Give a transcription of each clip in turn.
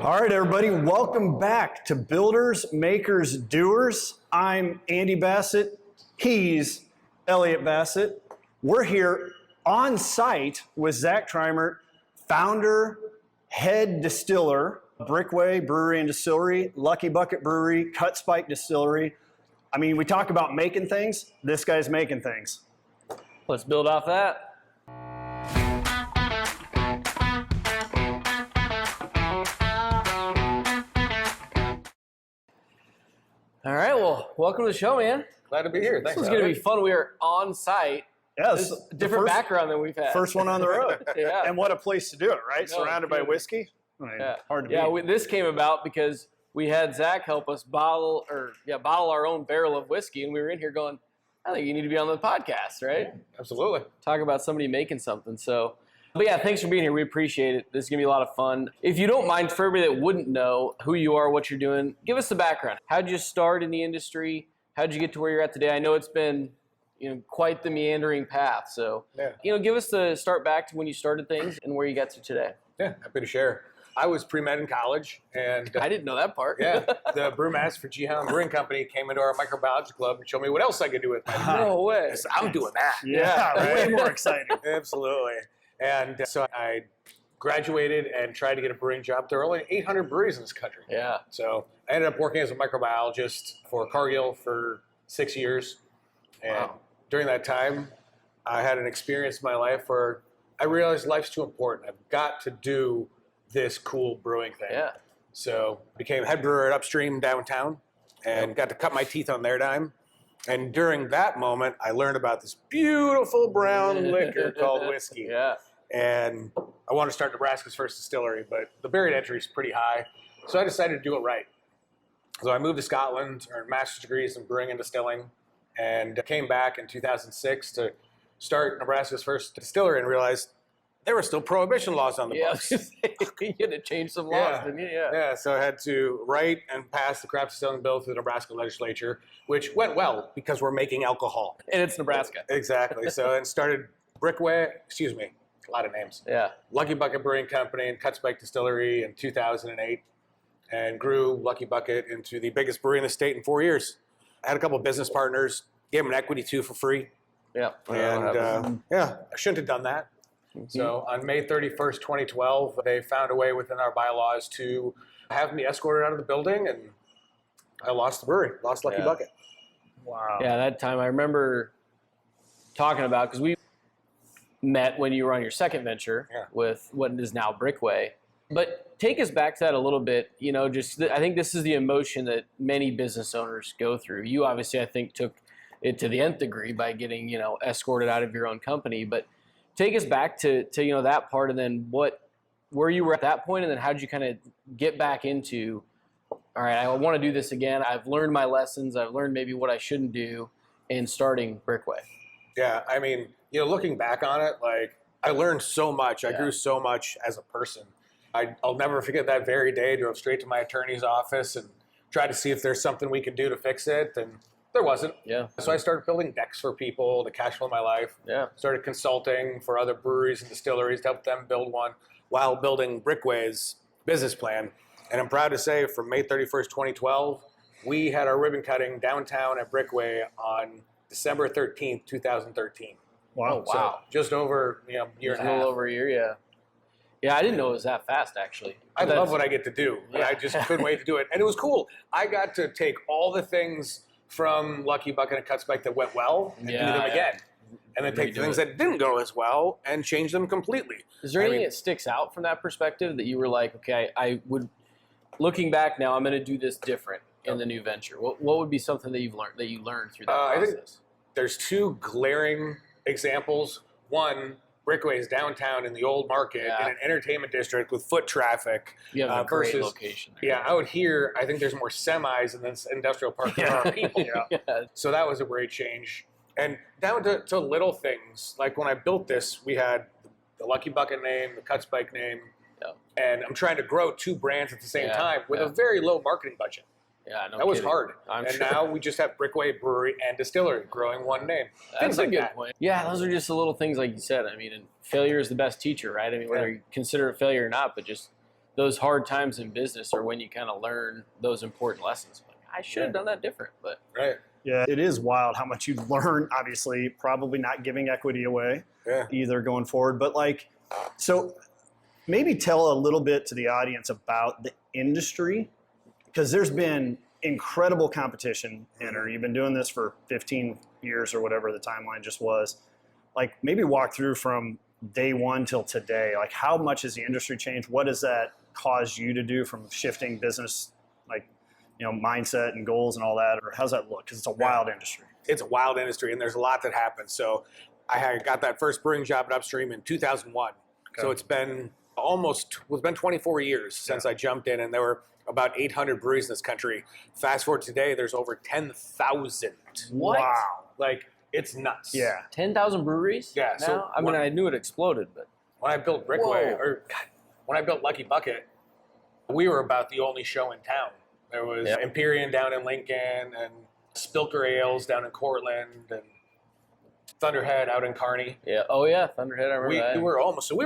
All right, everybody, welcome back to Builders, Makers, Doers. I'm Andy Bassett. He's Elliot Bassett. We're here on site with Zac Triemert, founder, head distiller, Brickway Brewery and Distillery, Lucky Bucket Brewery, Cut Spike Distillery. I mean, we talk about making things. This guy's making things. Let's build off that. All right, well, welcome to the show, man. Glad to be here. Thanks. This is going to be fun. We are on site. Yes, This is a different background than we've had. First one on the road. Yeah. And what a place to do it, right? No, Surrounded by whiskey. I mean, Yeah, hard to beat. this came about because we had Zac help us bottle our own barrel of whiskey, and we were in here going, I think you need to be on the podcast, right? Absolutely. Talk about somebody making something. So, but yeah, thanks for being here. We appreciate it. This is going to be a lot of fun. If you don't mind, for everybody that wouldn't know who you are, what you're doing, give us the background. How'd you start in the industry? How'd you get to where you're at today? I know it's been, quite the meandering path. So, give us the start back to when you started things and where you got to today. Yeah, happy to share. I was pre-med in college, and I didn't know that part. yeah, the brewmaster for G. Holland Brewing Company came into our microbiology club and showed me what else I could do with my degree. No way. So I'm doing that. Yeah, way more exciting. Absolutely. And so I graduated and tried to get a brewing job. There are only 800 breweries in this country. Yeah. So I ended up working as a microbiologist for Cargill for 6 years. And during that time, I had an experience in my life where I realized life's too important. I've got to do this cool brewing thing. Yeah. So became head brewer at Upstream downtown and got to cut my teeth on their dime. And during that moment, I learned about this beautiful brown liquor called whiskey. Yeah. And I wanted to start Nebraska's first distillery, but the barrier to entry is pretty high. So I decided to do it right. So I moved to Scotland, earned master's degrees in brewing and distilling, and came back in 2006 to start Nebraska's first distillery and realized there were still prohibition laws on the books. You had to change some laws, didn't you? Yeah, so I had to write and pass the craft distilling bill through the Nebraska legislature, which went well because we're making alcohol. And it's Nebraska. Exactly. So and started Brickway, a lot of names. Yeah. Lucky Bucket Brewing Company and Cut Spike Distillery in 2008, and grew Lucky Bucket into the biggest brewery in the state in 4 years. I had a couple of business partners, gave them an equity too for free. Yeah. And I shouldn't have done that. So on May 31st, 2012, they found a way within our bylaws to have me escorted out of the building, and I lost the brewery, lost Lucky Bucket. Wow. Yeah, that time I remember talking about, because we met when you were on your second venture with what is now Brickway. But take us back to that a little bit. I think this is the emotion that many business owners go through. You obviously, I think, took it to the nth degree by getting, escorted out of your own company. But take us back to that part, and then where you were at that point, and then how did you kind of get back into, all right, I want to do this again. I've learned my lessons. I've learned maybe what I shouldn't do in starting Brickway. Yeah, I mean, looking back on it, like, I learned so much. I grew so much as a person. I'll never forget that very day. I drove straight to my attorney's office and tried to see if there's something we could do to fix it, and there wasn't. Yeah. So I started building decks for people to cash flow my life. Yeah. Started consulting for other breweries and distilleries to help them build one while building Brickway's business plan. And I'm proud to say from May 31st, 2012, we had our ribbon cutting downtown at Brickway on December 13th, 2013. Wow. So just over year and a half. A little over a year, yeah. Yeah, I didn't know it was that fast, actually. I love what I get to do, and I just couldn't wait to do it. And it was cool. I got to take all the things from Lucky Bucket and Cut Spike that went well and do them again. And then take the things that didn't go as well and change them completely. Is there anything that sticks out from that perspective that you were like, okay, I would, looking back now, I'm going to do this different in the new venture? What would be something that you learned through that process? I think there's two glaring examples. One, Brickway is downtown in the old market in an entertainment district with foot traffic. You have a great location there. Yeah, out here, I think there's more semis in this industrial park than there are people. So that was a great change. And down to little things, like when I built this, we had the Lucky Bucket name, the Cut Spike name, and I'm trying to grow two brands at the same time with a very low marketing budget. Yeah, no that was kidding. hard. I'm and sure. now we just have Brickway Brewery and Distillery growing one name. That's a good point. Yeah, those are just the little things like you said. I mean, and failure is the best teacher, right? I mean, whether you consider it failure or not, but just those hard times in business are when you kind of learn those important lessons. Like, I should have done that different, but Right. Yeah, it is wild how much you learn, obviously, probably not giving equity away either going forward. But like, so maybe tell a little bit to the audience about the industry, because there's been incredible competition in her. You've been doing this for 15 years or whatever the timeline just was. Like, maybe walk through from day one till today. Like, how much has the industry changed? What does that cause you to do from shifting business, like, mindset and goals and all that? Or how's that look? Because it's a wild industry. It's a wild industry, and there's a lot that happens. So I got that first brewing job at Upstream in 2001. Okay. So it's been 24 years since I jumped in, and there were about 800 breweries in this country. Fast forward today, there's over 10,000. What? Wow. Like, it's nuts. Yeah. 10,000 breweries? Yeah. Now? So I mean, I knew it exploded, but when I built Brickway, when I built Lucky Bucket, we were about the only show in town. There was Empyrean down in Lincoln, and Spilker Ales down in Cortland, and Thunderhead out in Kearney. Yeah. Oh yeah, Thunderhead. I remember that. We were almost. So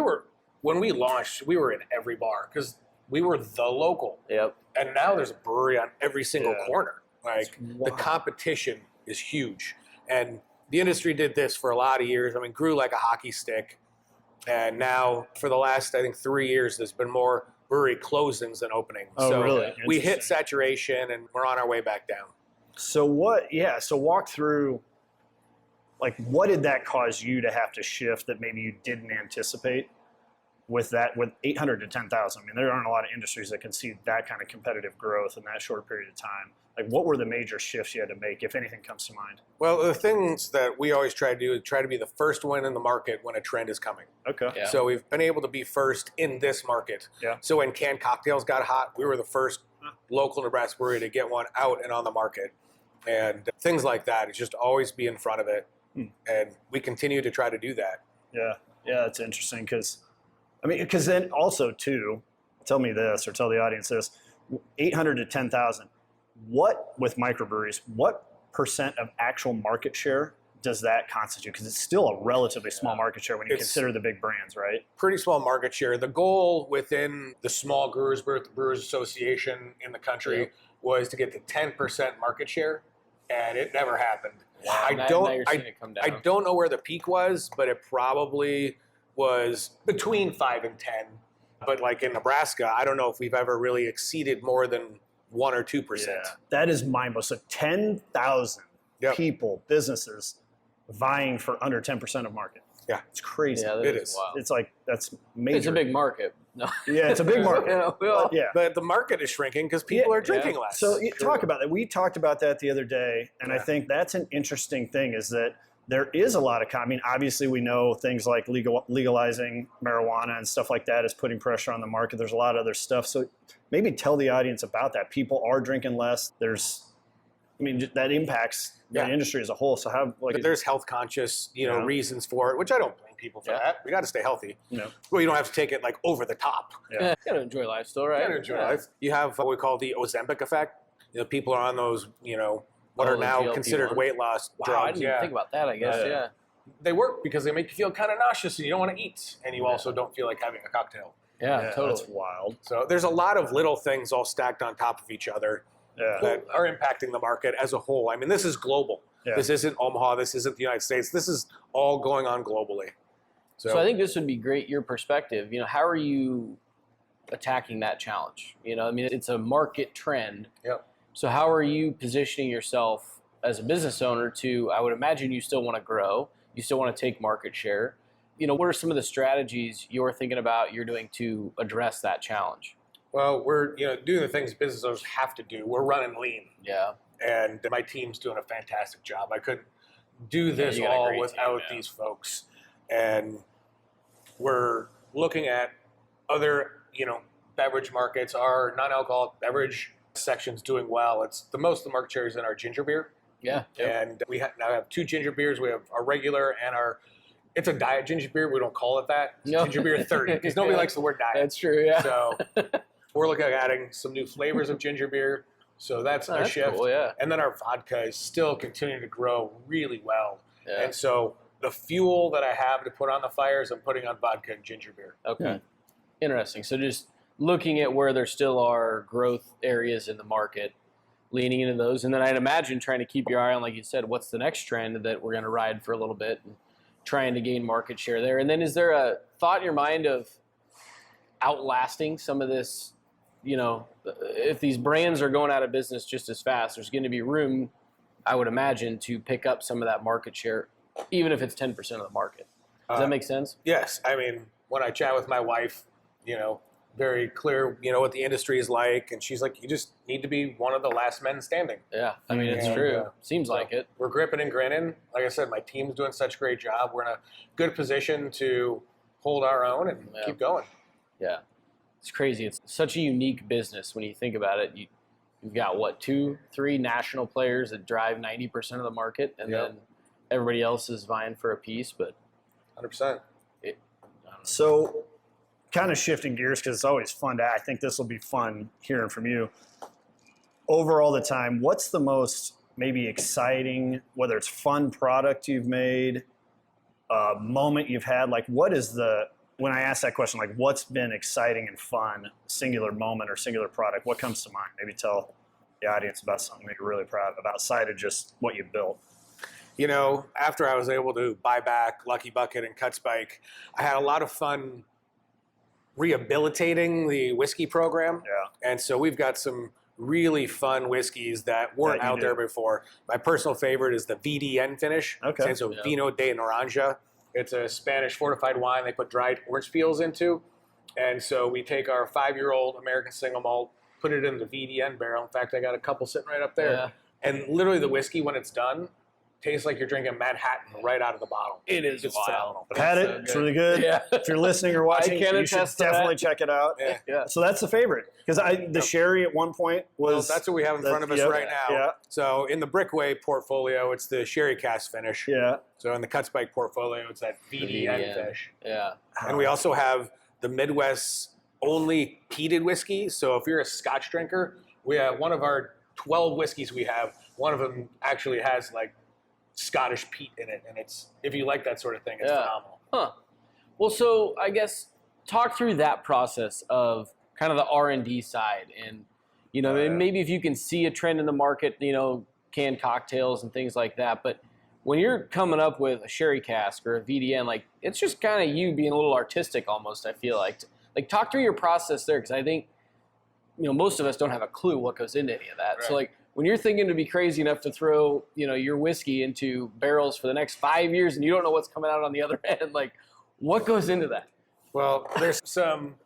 when we launched, we were in every bar because we were the local. Yep. And now there's a brewery on every single corner. Like, the competition is huge, and the industry did this for a lot of years. I mean, grew like a hockey stick, and now for the last, I think, 3 years, there's been more brewery closings than openings. Oh, so really? we hit saturation, and we're on our way back down. So so walk through, like, what did that cause you to have to shift that maybe you didn't anticipate with 800 to 10,000? I mean, there aren't a lot of industries that can see that kind of competitive growth in that short period of time. Like, what were the major shifts you had to make, if anything comes to mind? Well, the things that we always try to do is try to be the first one in the market when a trend is coming. Okay. Yeah. So we've been able to be first in this market. Yeah. So when canned cocktails got hot, we were the first local Nebraska brewery to get one out and on the market. And things like that. It's just always be in front of it. And we continue to try to do that. Yeah. Yeah, it's interesting because then also, too, tell me this, or tell the audience this, 800 to 10,000. What, with microbreweries, what percent of actual market share does that constitute? Because it's still a relatively small market share when you consider the big brands, right? Pretty small market share. The goal within the small Brewers Association in the country was to get to 10% market share, and it never happened. Wow. I don't know where the peak was, but it probably was between 5 and 10. But like in Nebraska, I don't know if we've ever really exceeded more than 1 or 2%. Yeah. That is mind-blowing. So 10,000 people, businesses, vying for under 10% of market. Yeah. It's crazy. Yeah, it is. Wild. It's like, that's major. It's a big market. No. Yeah, it's a big market. But the market is shrinking because people are drinking less. So talk about that. We talked about that the other day, and I think that's an interesting thing, is that there is a lot of, obviously we know things like legalizing marijuana and stuff like that is putting pressure on the market. There's a lot of other stuff. So maybe tell the audience about that. People are drinking less. That impacts the industry as a whole. So there's health conscious, reasons for it, which I don't blame people for that. We got to stay healthy. Well, you don't have to take it like over the top. Yeah. You got to enjoy life still, right? You got to enjoy life. You have what we call the Ozempic effect. People are on those, what are now considered weight loss drugs. I didn't even think about that, I guess, They work because they make you feel kind of nauseous and you don't want to eat. And you also don't feel like having a cocktail. Yeah, totally. That's wild. So there's a lot of little things all stacked on top of each other that are impacting the market as a whole. I mean, this is global. Yeah. This isn't Omaha. This isn't the United States. This is all going on globally. So I think this would be great, your perspective. How are you attacking that challenge? It's a market trend. Yep. So how are you positioning yourself as a business owner to, I would imagine you still want to grow, you still want to take market share. What are some of the strategies you're thinking about, you're doing to address that challenge? Well, we're doing the things business owners have to do. We're running lean. Yeah. And my team's doing a fantastic job. I couldn't do this all without these folks. And we're looking at other, beverage markets. Our non-alcoholic beverage section's doing well. It's the most of the market share is in our ginger beer. Yeah. And we now have 2 ginger beers. We have our regular and it's a diet ginger beer. We don't call it that. It's ginger beer 30 because nobody likes the word diet. That's true, yeah. So we're looking at adding some new flavors of ginger beer. So that's a shift. Cool, yeah. And then our vodka is still continuing to grow really well. Yeah. And so the fuel that I have to put on the fires, I'm putting on vodka and ginger beer. Okay. Interesting. So just looking at where there still are growth areas in the market, leaning into those. And then I'd imagine trying to keep your eye on, like you said, what's the next trend that we're going to ride for a little bit and trying to gain market share there. And then is there a thought in your mind of outlasting some of this, you know, if these brands are going out of business just as fast, there's going to be room, I would imagine, to pick up some of that market share, even if it's 10% of the market. Does that make sense? Yes. I mean, when I chat with my wife, you know, very clear, you know, what the industry is like. And she's like, you just need to be one of the last men standing. Yeah. I mean, it's true. Seems like it. We're gripping and grinning. Like I said, my team's doing such a great job. We're in a good position to hold our own and keep going. Yeah. It's crazy. It's such a unique business when you think about it. You've got, what, 2, 3 national players that drive 90% of the market, and then everybody else is vying for a piece. But 100%. So kind of shifting gears, because it's always fun I think this will be fun hearing from you. Over all the time, what's the most maybe exciting, whether it's fun product you've made, moment you've had? Like, what is when I ask that question, like, what's been exciting and fun, singular moment or singular product, what comes to mind? Maybe tell the audience about something that you're really proud about, outside of just what you built. You know, after I was able to buy back Lucky Bucket and Cut Spike, I had a lot of fun rehabilitating the whiskey program. Yeah. And so we've got some really fun whiskeys that weren't out there before. My personal favorite is the VDN finish. Okay. So Vino de Naranja. It's a Spanish fortified wine they put dried orange peels into. And so we take our 5-year-old American single malt, put it in the VDN barrel. In fact, I got a couple sitting right up there. Yeah. And literally the whiskey, when it's done, tastes like you're drinking Manhattan right out of the bottle. It is It's wild. phenomenal. I've had it. So It's good. really good. Yeah. If you're listening or watching, can you should attest to definitely that. check it out. Yeah. So that's the favorite. Because the sherry at one point Well, was... that's what we have in front of us right now. Yeah. So in the Brickway portfolio, it's the sherry cask finish. Yeah. So in the Cut Spike portfolio, it's that VDN VDN. finish. Yeah. And we also have the Midwest only peated whiskey. So if you're a Scotch drinker, we have one of our 12 whiskeys we have. One of them actually has like Scottish peat in it, and it's, if you like that sort of thing, it's phenomenal. Huh. Well, so I guess talk through that process of kind of the R&D side, and you know, and maybe if you can see a trend in the market, you know, canned cocktails and things like that. But when you're coming up with a sherry cask or a VDN, like, it's just kind of you being a little artistic almost. I feel like talk through your process there, because I think, you know, most of us don't have a clue what goes into any of that. Right. So like, when you're thinking to be crazy enough to throw, you know, your whiskey into barrels for the next 5 years and you don't know what's coming out on the other end, like, what goes into that? Well, there's some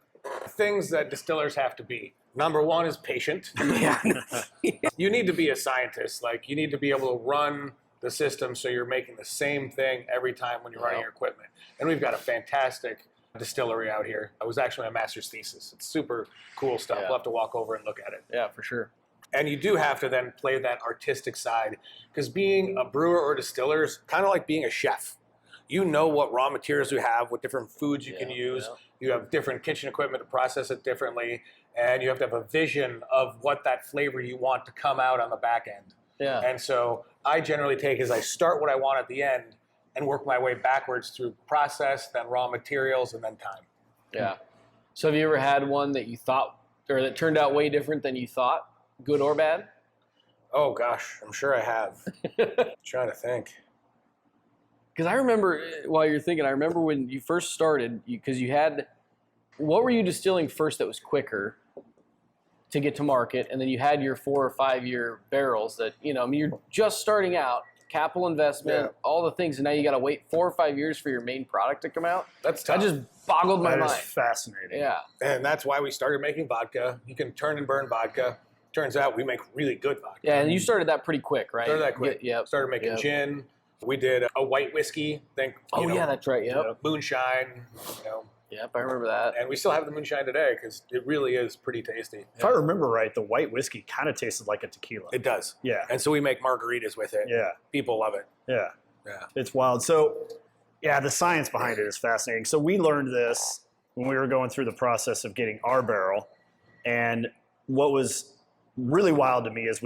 things that distillers have to be. Number one is patient. Yeah. You need to be a scientist. Like, you need to be able to run the system so you're making the same thing every time when you're running your equipment. And we've got a fantastic distillery out here. It was actually a master's thesis. It's super cool stuff. Yeah. We'll have to walk over and look at it. Yeah, for sure. And you do have to then play that artistic side, because being a brewer or distiller is kind of like being a chef. You know what raw materials you have, what different foods you can use. You have different kitchen equipment to process it differently, and you have to have a vision of what that flavor you want to come out on the back end. Yeah. And so I generally take is I start what I want at the end and work my way backwards through process, then raw materials, and then time. Yeah. So have you ever had one that you thought, or that turned out way different than you thought, good or bad? Oh gosh, I'm sure I have. Trying to think. Because I remember, while you're thinking, I remember when you first started, because you had, what were you distilling first that was quicker to get to market? And then you had your 4 or 5 year barrels that, you know, I mean, you're just starting out, capital investment, all the things, and now you got to wait 4 or 5 years for your main product to come out. That's tough. That just boggled my That mind. is fascinating. Yeah. And that's why we started making vodka. You can turn and burn vodka. Turns out we make really good vodka. Yeah, and you started that pretty quick, right? Started that quick. Yep. Started making gin. We did a white whiskey. Oh, yeah, that's right. Yep. Moonshine. You know, Yep, I remember that. and we still have the moonshine today because it really is pretty tasty. If I remember right, the white whiskey kind of tasted like a tequila. It does. Yeah. And so we make margaritas with it. Yeah. People love it. Yeah. Yeah. It's wild. So, yeah, the science behind it is fascinating. So we learned this when we were going through the process of getting our barrel. And what was really wild to me is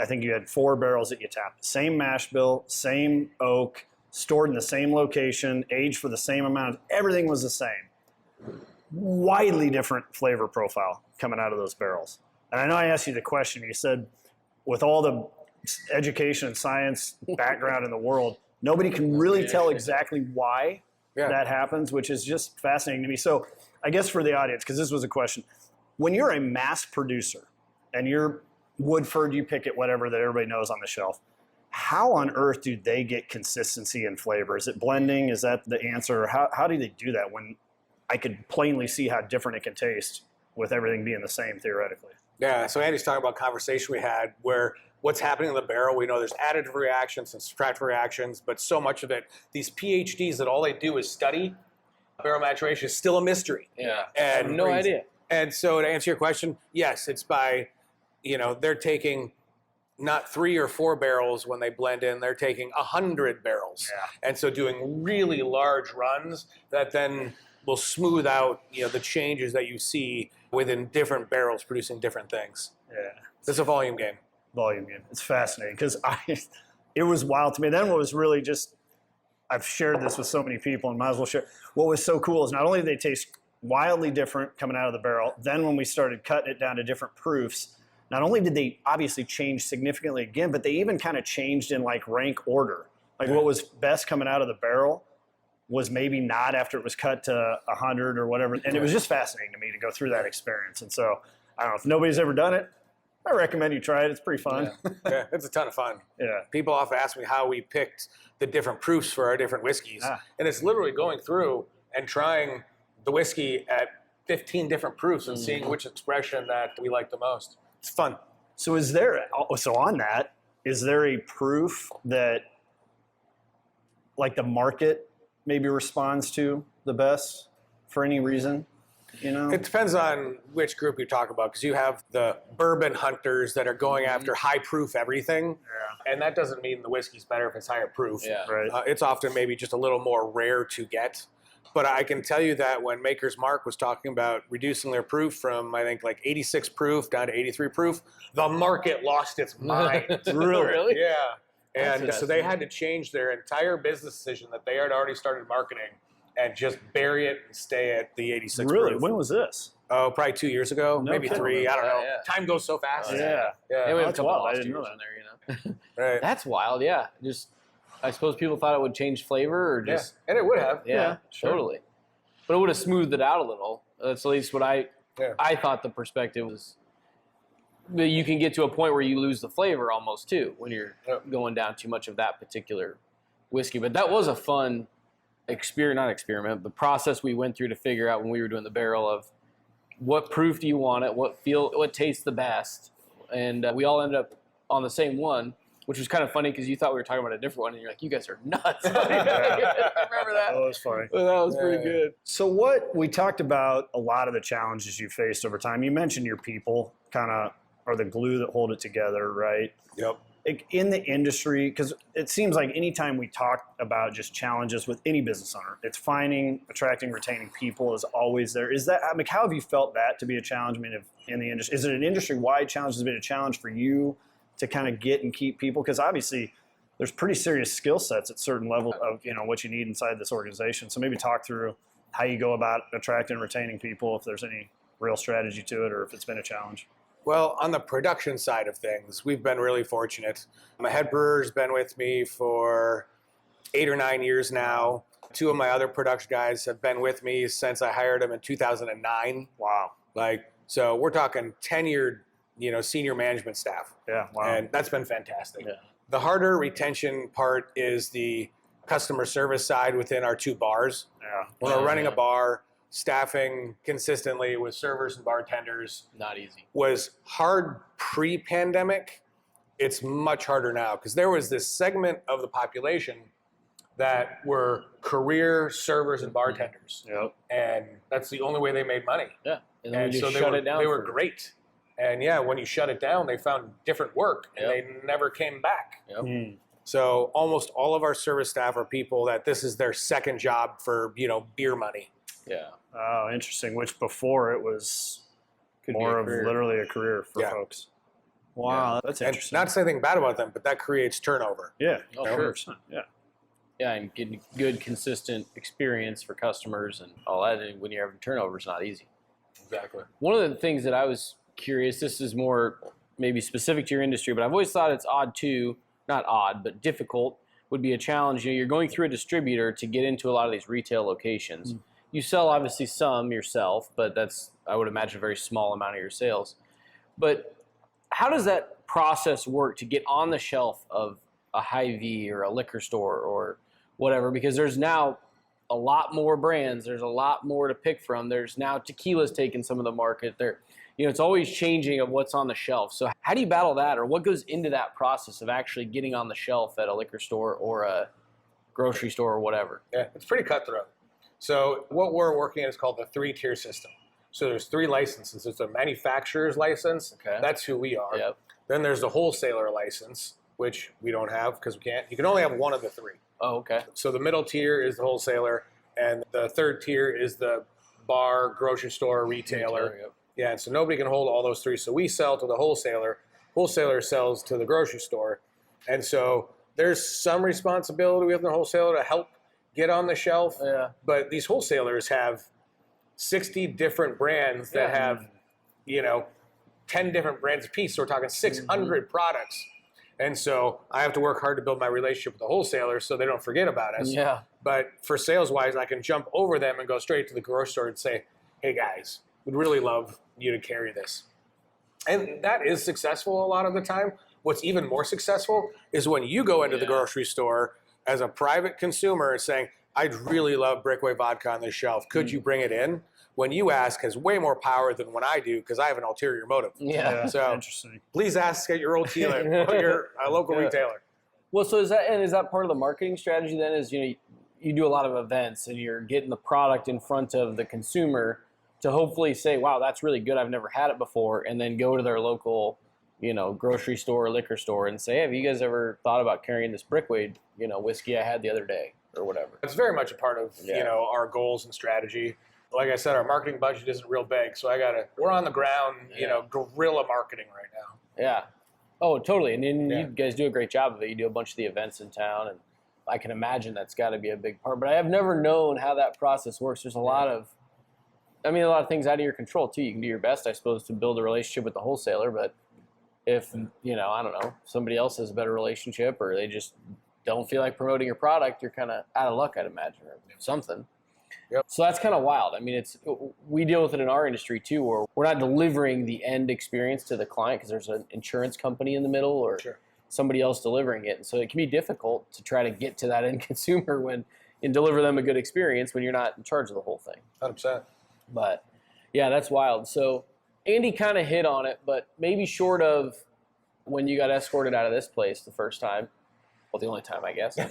I think you had 4 barrels that you tapped. Same mash bill, same oak, stored in the same location, aged for the same amount. Everything was the same. widely different flavor profile coming out of those barrels. And I know I asked you the question. You said, with all the education and science background in the world, nobody can really tell exactly why that happens, which is just fascinating to me. So I guess for the audience, because this was a question, when you're a mass producer and you're Woodford, you pick it, whatever that everybody knows on the shelf, how on earth do they get consistency and flavor? Is it blending? Is that the answer? How do they do that when I could plainly see how different it can taste with everything being the same theoretically? Yeah, so Andy's talking about conversation we had where what's happening in the barrel, we know there's additive reactions and subtractive reactions, but so much of it, these PhDs that all they do is study barrel maturation is still a mystery. Yeah, And I have no idea. And so to answer your question, yes, it's by, they're taking not 3 or 4 barrels when they blend in, they're taking 100 barrels. Yeah. And so doing really large runs that then will smooth out, the changes that you see within different barrels producing different things. Yeah. It's a volume game. Volume game. It's fascinating because it was wild to me. Then what was really just, I've shared this with so many people and might as well share. What was so cool is not only did they taste wildly different coming out of the barrel, then when we started cutting it down to different proofs, not only did they obviously change significantly again, but they even kind of changed in like rank order. Like what was best coming out of the barrel was maybe not after it was cut to 100 or whatever. And it was just fascinating to me to go through that experience. And so, I don't know, if nobody's ever done it, I recommend you try it. It's pretty fun. Yeah, it's a ton of fun. Yeah. People often ask me how we picked the different proofs for our different whiskeys. And it's literally going through and trying the whiskey at 15 different proofs and seeing which expression that we like the most. It's fun. So on that, is there a proof that like the market maybe responds to the best for any reason? It depends on which group you talk about, because you have the bourbon hunters that are going after high proof everything. Yeah. And that doesn't mean the whiskey's better if it's higher proof. Yeah. Right. It's often maybe just a little more rare to get. But I can tell you that when Maker's Mark was talking about reducing their proof from, I think, like 86 proof down to 83 proof, the market lost its mind. Really? Yeah. And That's so they had to change their entire business decision that they had already started marketing and just bury it and stay at the 86 Really? proof. When was this? Oh, probably 2 years ago, No maybe kidding. 3. I don't know. Yeah. Time goes so fast. Yeah. Yeah. And we have a That's couple wild. I lost didn't know years that. in there, Right. That's wild, yeah. Just, I suppose people thought it would change flavor or just, And it would have. yeah, sure. totally. But it would have smoothed it out a little. That's at least what I thought the perspective was. But you can get to a point where you lose the flavor almost too when you're going down too much of that particular whiskey. But that was a fun experiment, the process we went through to figure out when we were doing the barrel of what proof do you want it, what tastes the best, and we all ended up on the same one, which was kind of funny because you thought we were talking about a different one, and you're like, you guys are nuts. Remember that? That was funny. Well, that was pretty good. So what we talked about a lot of the challenges you faced over time. You mentioned your people kind of are the glue that hold it together, right? Yep. In the industry, because it seems like anytime we talk about just challenges with any business owner, it's finding, attracting, retaining people is always there. Is that, I mean, how have you felt that to be a challenge? I mean, in the industry, is it an industry-wide challenge? Has it been a challenge for you to kind of get and keep people? Because obviously there's pretty serious skill sets at certain level of, what you need inside this organization. So maybe talk through how you go about attracting and retaining people, if there's any real strategy to it or if it's been a challenge. Well, on the production side of things, we've been really fortunate. My head brewer's been with me for 8 or 9 years now. 2 of my other production guys have been with me since I hired them in 2009. Wow. So we're talking tenured, senior management staff. Yeah, wow. And that's been fantastic. Yeah. The harder retention part is the customer service side within our 2 bars. Yeah. When we're running a bar, staffing consistently with servers and bartenders Not easy. was hard pre-pandemic. It's much harder now because there was this segment of the population that were career servers and bartenders. Yep. And that's the only way they made money. Yeah. And then And we so just they shut were, it down. they were great. And yeah, when you shut it down, they found different work and they never came back. Yep. Mm. So almost all of our service staff are people that this is their second job for, beer money. Yeah. Oh, interesting. Which before it was Could be more a of career. literally a career for folks. Wow, that's And interesting. not to say anything bad about them, but that creates turnover. Yeah, Oh, 100%. Yeah. Yeah, and getting good, consistent experience for customers and all that. And when you're having turnover, it's not easy. Exactly. One of the things that I was curious, this is more maybe specific to your industry, but I've always thought it's odd too, not odd, but difficult would be a challenge. You know, you're going through a distributor to get into a lot of these retail locations. You sell obviously some yourself, but that's, I would imagine, a very small amount of your sales. But how does that process work to get on the shelf of a Hy-Vee or a liquor store or whatever? Because there's now a lot more brands. There's a lot more to pick from. There's now tequila's taken some of the market. You know, it's always changing of what's on the shelf. So how do you battle that, or what goes into that process of actually getting on the shelf at a liquor store or a grocery store or whatever? Yeah, it's pretty cutthroat. So what we're working at is called the 3-tier system. So there's 3 licenses. There's a manufacturer's license. Okay. That's who we are. Yep. Then there's the wholesaler license, which we don't have because we can't. You can only have one of the 3. Oh, okay. So the middle tier is the wholesaler, and the third tier is the bar, grocery store, retailer. Yep. Yeah, and so nobody can hold all those 3. So we sell to the wholesaler. Wholesaler sells to the grocery store. And so there's some responsibility with the wholesaler to help get on the shelf. Yeah. But these wholesalers have 60 different brands that have, you know, 10 different brands apiece. So we're talking 600 products. And so I have to work hard to build my relationship with the wholesalers so they don't forget about us. Yeah. But for sales-wise, I can jump over them and go straight to the grocery store and say, hey, guys, we'd really love you to carry this. And that is successful a lot of the time. What's even more successful is when you go into the grocery store as a private consumer saying, I'd really love Brickway vodka on this shelf. Could you bring it in? When you ask has way more power than when I do because I have an ulterior motive. Yeah. So Interesting. please ask at your old dealer, your local retailer. Well, so is that part of the marketing strategy then? Is, you know, you do a lot of events and you're getting the product in front of the consumer to hopefully say, wow, that's really good. I've never had it before. And then go to their local, you know, grocery store or liquor store and say, hey, have you guys ever thought about carrying this Brickway, you know, whiskey I had the other day or whatever? It's very much a part of, you know, our goals and strategy. Like I said, our marketing budget isn't real big. So we're on the ground, you know, guerrilla marketing right now. Yeah. Oh, totally. And then you guys do a great job of it. You do a bunch of the events in town, and I can imagine that's got to be a big part. But I have never known how that process works. There's a lot of things out of your control, too. You can do your best, I suppose, to build a relationship with the wholesaler. But if, you know, I don't know, somebody else has a better relationship or they just don't feel like promoting your product, you're kind of out of luck, I'd imagine, or something. Yep. So that's kind of wild. I mean, we deal with it in our industry, too, where we're not delivering the end experience to the client because there's an insurance company in the middle or somebody else delivering it. And so it can be difficult to try to get to that end consumer and deliver them a good experience when you're not in charge of the whole thing. 100%. But, yeah, that's wild. So Andy kind of hit on it, but maybe short of when you got escorted out of this place the first time. Well, the only time, I guess. The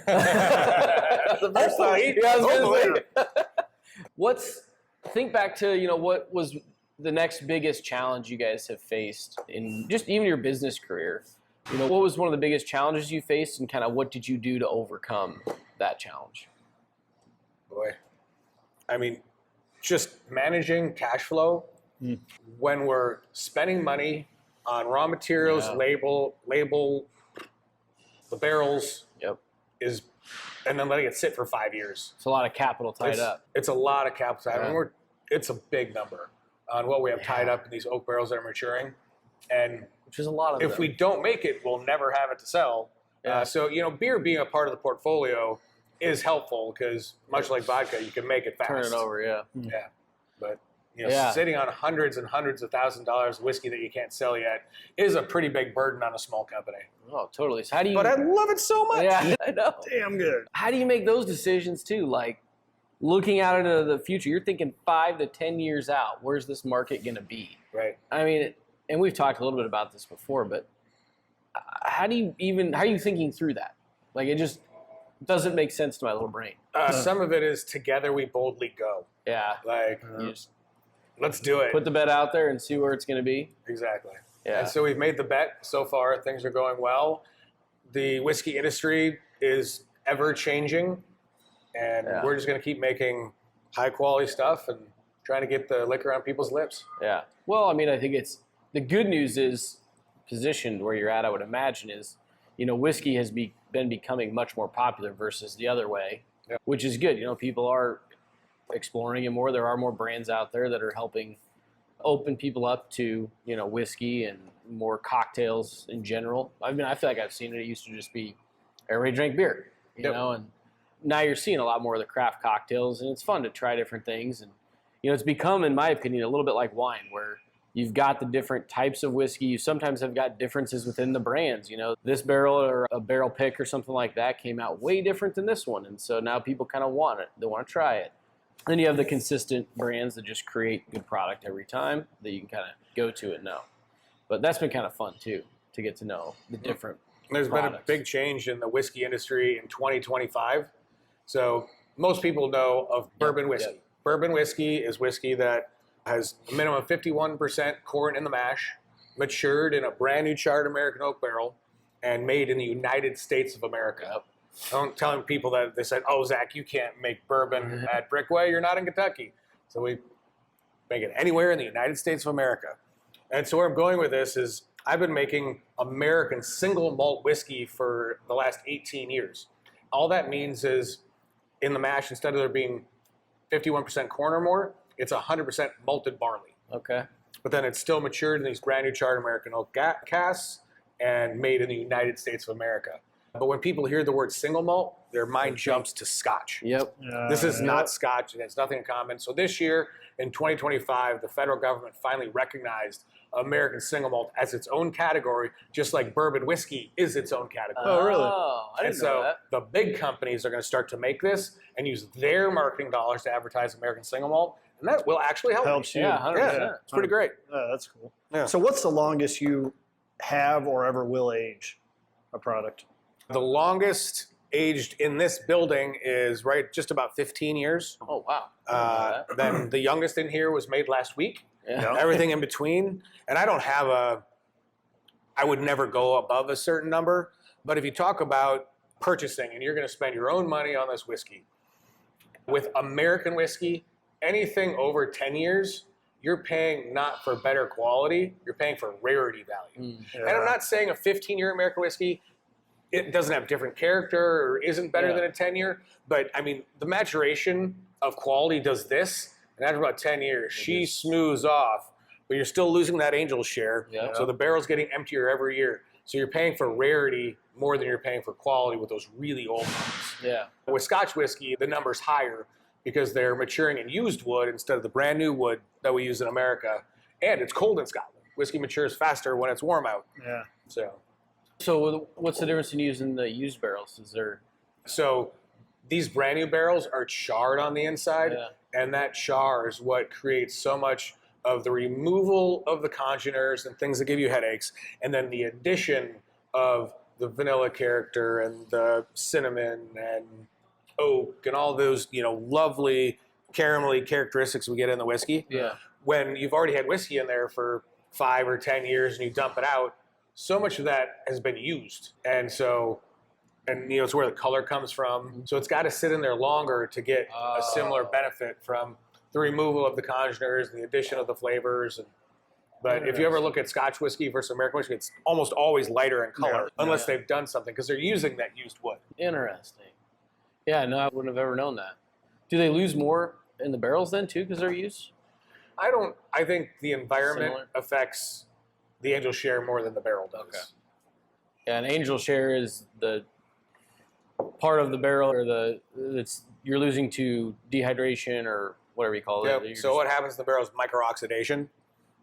first time. Yeah, I was going to say. Think back to, you know, what was the next biggest challenge you guys have faced in just even your business career? You know, what was one of the biggest challenges you faced and kind of what did you do to overcome that challenge? Boy. I mean, just managing cash flow when we're spending money on raw materials, label the barrels and then letting it sit for 5 years. It's a lot of capital tied up. It's a lot of capital tied up. It's a big number on what we have tied up in these oak barrels that are maturing. And which is a lot of if we don't make it, we'll never have it to sell. Yeah. So, you know, beer being a part of the portfolio is helpful because much like vodka, you can make it fast. Turn it over, yeah. Yeah. But, you know, sitting on hundreds and hundreds of $1,000s of whiskey that you can't sell yet is a pretty big burden on a small company. Oh, totally. So how do you? But I love it so much. Yeah, I know. Damn good. How do you make those decisions too? Like looking out into the future, you're thinking 5 to 10 years out. Where's this market going to be? Right. I mean, and we've talked a little bit about this before, but how are you thinking through that? Like it just doesn't make sense to my little brain. Some of it is together we boldly go. Yeah. Like, You just let's do it. put the bet out there and see where it's going to be. Exactly. Yeah. And so we've made the bet so far. Things are going well. The whiskey industry is ever changing, and we're just going to keep making high quality stuff and trying to get the liquor on people's lips. Yeah. Well, I mean, I think the good news is positioned where you're at, I would imagine, is, whiskey has been becoming much more popular versus the other way, which is good. People are exploring it more. There are more brands out there that are helping open people up to, whiskey and more cocktails in general. I mean, I feel like I've seen it. It used to just be everybody drank beer, and now you're seeing a lot more of the craft cocktails, and it's fun to try different things. And, it's become, in my opinion, a little bit like wine, where you've got the different types of whiskey. You sometimes have got differences within the brands. This barrel or a barrel pick or something like that came out way different than this one. And so now people kind of want it. They want to try it. Then you have the consistent brands that just create good product every time that you can kind of go to and know. But that's been kind of fun, too, to get to know the different There's products. been a big change in the whiskey industry in 2025. So most people know of bourbon whiskey. Yep. Bourbon whiskey is whiskey that has a minimum of 51% corn in the mash, matured in a brand new charred American oak barrel, and made in the United States of America. Yep. Don't telling people that they said, "Oh, Zach, you can't make bourbon at Brickway. You're not in Kentucky." So we make it anywhere in the United States of America. And so where I'm going with this is I've been making American single malt whiskey for the last 18 years. All that means is in the mash, instead of there being 51% corn or more, it's 100% malted barley. Okay. But then it's still matured in these brand new charred American oak casks and made in the United States of America. But when people hear the word single malt, their mind jumps to Scotch. Yep. This is not Scotch. It has nothing in common. So this year, in 2025, the federal government finally recognized American single malt as its own category, just like bourbon whiskey is its own category. Oh, really? Oh, I And didn't know so that. the big companies are going to start to make this and use their marketing dollars to advertise American single malt, and that will actually help. Helps you. Yeah, 100%. Yeah, it's pretty great. That's cool. Yeah. So what's the longest you have or ever will age a product? The longest aged in this building is just about 15 years. Oh, wow. I didn't know that. Then the youngest in here was made last week. Yeah. Everything in between. And I don't have I would never go above a certain number. But if you talk about purchasing and you're going to spend your own money on this whiskey, with American whiskey, anything over 10 years, you're paying not for better quality, you're paying for rarity value. And I'm not saying a 15-year American whiskey, it doesn't have different character or isn't better than a 10-year, but I mean, the maturation of quality does this, and after about 10 years, she smooths off, but you're still losing that angel share, so the barrel's getting emptier every year. So you're paying for rarity more than you're paying for quality with those really old ones. Yeah. With Scotch whiskey, the number's higher because they're maturing in used wood instead of the brand new wood that we use in America, and it's cold in Scotland. Whiskey matures faster when it's warm out. Yeah. So what's the difference in using the used barrels? So these brand new barrels are charred on the inside, and that char is what creates so much of the removal of the congeners and things that give you headaches, and then the addition of the vanilla character and the cinnamon and oak and all those, lovely caramelly characteristics we get in the whiskey. Yeah. When you've already had whiskey in there for 5 or 10 years and you dump it out, so much of that has been used. And it's where the color comes from. So it's got to sit in there longer to get a similar benefit from the removal of the congeners and the addition of the flavors. But if you ever look at Scotch whiskey versus American whiskey, it's almost always lighter in color unless they've done something because they're using that used wood. Interesting. Yeah, no, I wouldn't have ever known that. Do they lose more in the barrels then too because they're used? I think the environment Similar? affects the angel share more than the barrel does. Okay. Yeah, an angel share is the part of the barrel you're losing to dehydration or whatever you call it. Yep. So what happens in the barrel is microoxidation.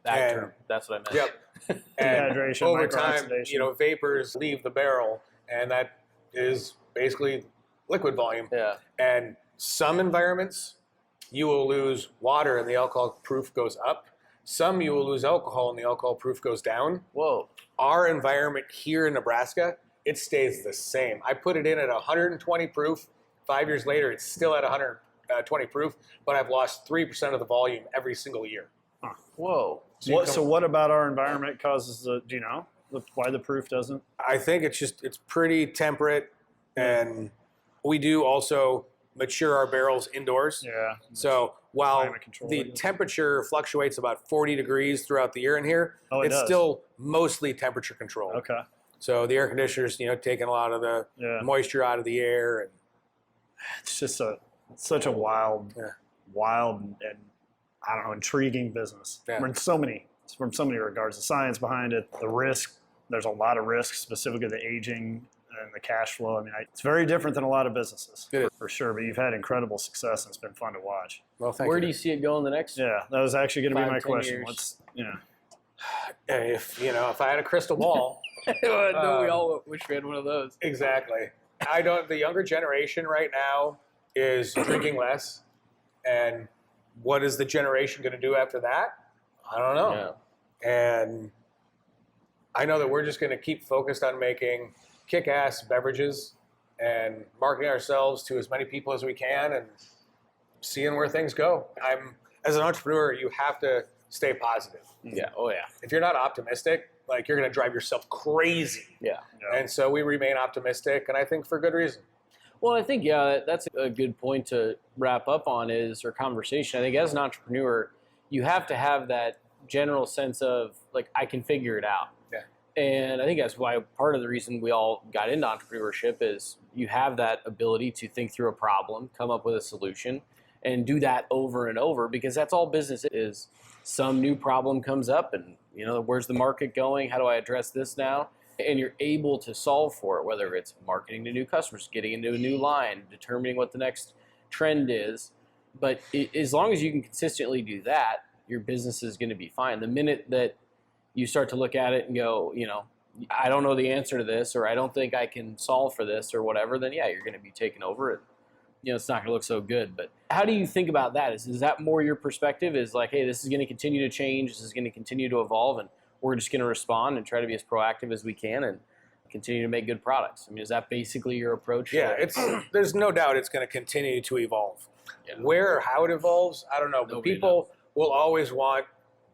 That term. That's what I meant. Yep. And Dehydration, over time, microoxidation. vapors leave the barrel, and that is basically liquid volume. Yeah. And some environments, you will lose water and the alcohol proof goes up. Some you will lose alcohol and the alcohol proof goes down. Whoa. Our environment here in Nebraska, it stays the same. I put it in at 120 proof. 5 years later, it's still at 120 proof, but I've lost 3% of the volume every single year. Whoa. So what about our environment causes do you know why the proof doesn't? I think it's pretty temperate, and we do also mature our barrels indoors. Yeah. So while Climate control, the I guess. temperature fluctuates about 40 degrees throughout the year in here, Oh, it it's does. still mostly temperature controlled. Okay. So the air conditioner's, taking a lot of the moisture out of the air. And it's just such a wild and I don't know, intriguing business. Yeah. From so many regards. The science behind it, the risk. There's a lot of risk, specifically the aging and the cash flow. I mean, it's very different than a lot of businesses, for sure. But you've had incredible success, and it's been fun to watch. Well, thank you. Where do you see it going the next? Yeah, that was actually going to be 5, my 10 question. years? If I had a crystal ball. No, we all wish we had one of those. Exactly. The younger generation right now is drinking less, and what is the generation going to do after that? I don't know. Yeah. And I know that we're just going to keep focused on making kick-ass beverages and marketing ourselves to as many people as we can and seeing where things go. As an entrepreneur, you have to stay positive. Yeah. Oh, yeah. If you're not optimistic, you're going to drive yourself crazy. Yeah. And so we remain optimistic, and I think for good reason. Well, I think, that's a good point to wrap up on or conversation. I think as an entrepreneur, you have to have that general sense of, I can figure it out. Yeah. And I think that's why part of the reason we all got into entrepreneurship is you have that ability to think through a problem, come up with a solution, and do that over and over, because that's all business is. Some new problem comes up and, where's the market going? How do I address this now? And you're able to solve for it, whether it's marketing to new customers, getting into a new line, determining what the next trend is. But as long as you can consistently do that, your business is going to be fine. The minute that you start to look at it and go, I don't know the answer to this, or I don't think I can solve for this or whatever, then you're going to be taken over it. It's not going to look so good. But how do you think about that? Is that more your perspective? Is hey, this is going to continue to change. This is going to continue to evolve, and we're just going to respond and try to be as proactive as we can and continue to make good products. I mean, is that basically your approach? Yeah, there's no doubt it's going to continue to evolve. Yeah. Where or how it evolves, I don't know. But people will always want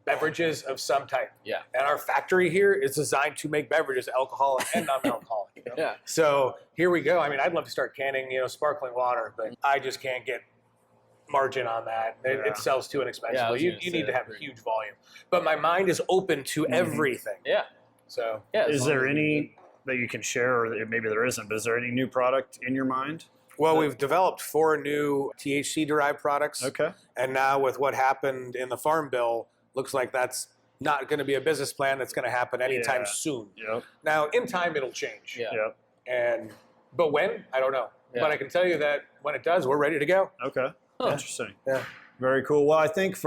beverages of some type. Yeah. And our factory here is designed to make beverages, alcoholic and non-alcoholic. Yeah. So here we go. I mean, I'd love to start canning, sparkling water, but I just can't get margin on that. It sells too inexpensively. You need to have a huge volume. But my mind is open to everything. Yeah. So is there any that you can share, or maybe there isn't, but is there any new product in your mind? Well, we've developed 4 new THC-derived products. Okay. And now with what happened in the Farm Bill, looks like that's not going to be a business plan that's going to happen anytime soon. Yep. Now, in time, it'll change. Yeah. Yep. But when? I don't know. Yeah. But I can tell you that when it does, we're ready to go. Okay. Huh. Interesting. Yeah. Very cool. Well, I think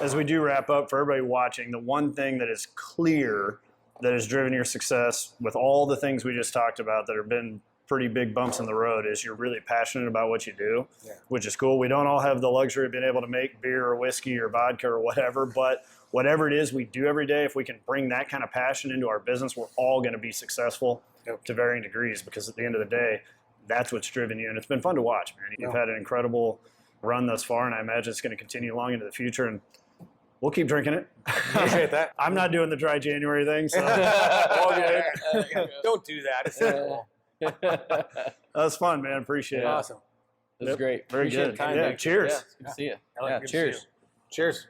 as we do wrap up, for everybody watching, the one thing that is clear that has driven your success with all the things we just talked about that have been pretty big bumps in the road is you're really passionate about what you do, which is cool. We don't all have the luxury of being able to make beer or whiskey or vodka or whatever, but whatever it is we do every day, if we can bring that kind of passion into our business, we're all going to be successful to varying degrees, because at the end of the day, that's what's driven you. And it's been fun to watch, man. You've had an incredible run thus far, and I imagine it's going to continue long into the future, and we'll keep drinking it. Appreciate that. I'm not doing the dry January thing, so all good. Don't do that. It's simple. That was fun, man. Appreciate it. Awesome. This is great. Very Appreciate good. the time, Yeah, man. cheers. Yeah, good to see you. Good to see Cheers. you. Cheers.